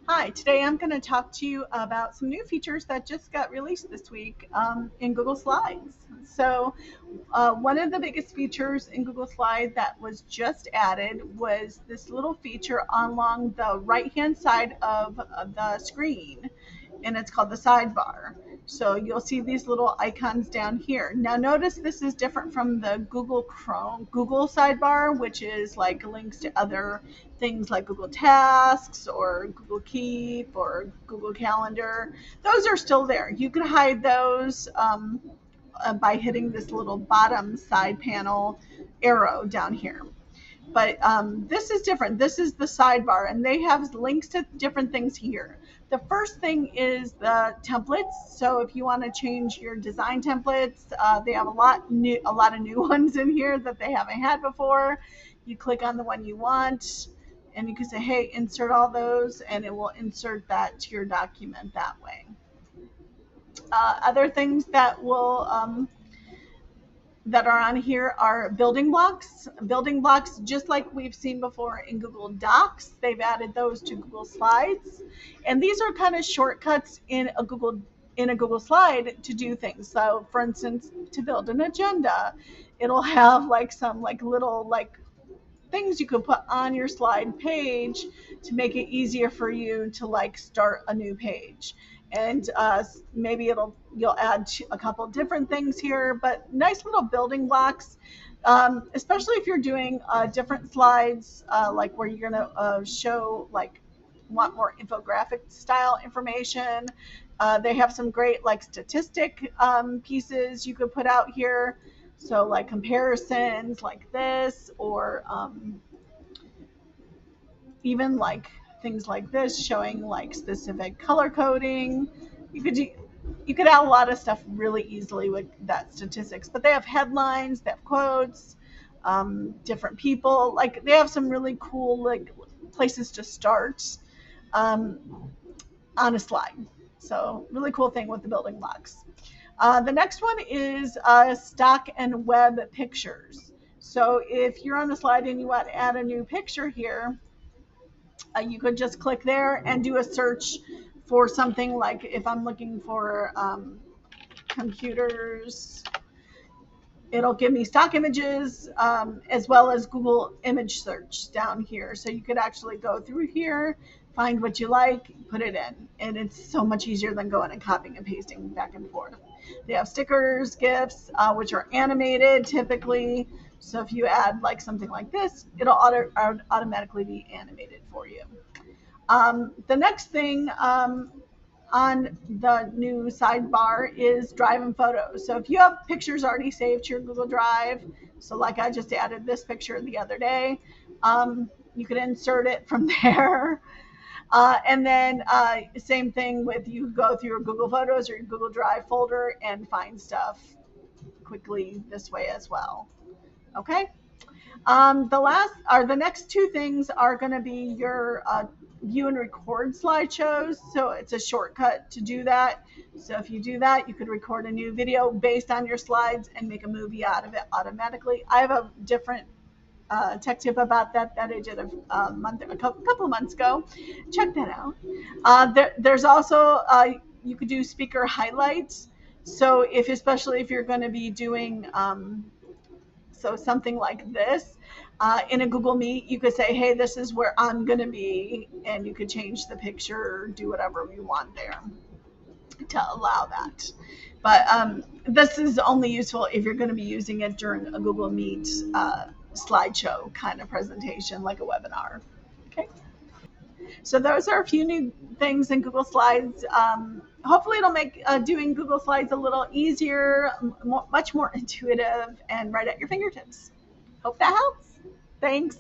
Hi, today I'm going to talk to you about some new features that just got released this week in Google Slides. One of the biggest features in Google Slide that was just added was this little feature along the right hand side of the screen, and it's called the sidebar. So you'll see these little icons down here. Now notice this is different from the Google sidebar, which is like links to other things like Google Tasks or Google Keep or Google Calendar. Those are still there. You can hide those by hitting this little bottom side panel arrow down here. But this is different. This is the sidebar, and they have links to different things here. The first thing is the templates. So if you want to change your design templates, they have a lot of new ones in here that they haven't had before. You click on the one you want, and you can say, "Hey, insert all those," and it will insert that to your document that way. Other things that are on here are building blocks. Building blocks, just like we've seen before in Google Docs, they've added those to Google Slides, and these are kind of shortcuts in a Google Slide to do things. So, for instance, to build an agenda, it'll have like some like little like things you could put on your slide page to make it easier for you to like start a new page. And maybe you'll add a couple different things here, but nice little building blocks, especially if you're doing different slides, like where you're gonna show like want more infographic style information. They have some great like statistic pieces you could put out here. So like comparisons like this, or even like things like this showing like specific color coding. You could add a lot of stuff really easily with that statistics. But they have headlines, they have quotes, different people. Like they have some really cool like places to start um, on a slide. So really cool thing with the building blocks. The next one is stock and web pictures. So if you're on the slide and you want to add a new picture here, you could just click there and do a search for something like if I'm looking for computers, it'll give me stock images as well as Google image search down here. So you could actually go through here, find what you like, put it in. And it's so much easier than going and copying and pasting back and forth. They have stickers, GIFs, which are animated typically. So if you add like something like this, it'll automatically be animated for you. The next thing on the new sidebar is Drive and Photos. So if you have pictures already saved to your Google Drive, so like I just added this picture the other day, you can insert it from there. And then same thing with you go through your Google Photos or your Google Drive folder and find stuff quickly this way as well. Okay. The next two things are going to be your view and record slideshows. So it's a shortcut to do that. So if you do that, you could record a new video based on your slides and make a movie out of it automatically. I have a different tech tip about that I did a couple of months ago. Check that out. There's also you could do speaker highlights. So especially if you're going to be doing so something like this in a Google Meet, you could say, "Hey, this is where I'm going to be," and you could change the picture, or do whatever you want there to allow that. But this is only useful if you're going to be using it during a Google Meet slideshow kind of presentation, like a webinar. Okay. So those are a few new things in Google Slides. Hopefully it'll make doing Google Slides a little easier, much more intuitive, and right at your fingertips. Hope that helps. Thanks.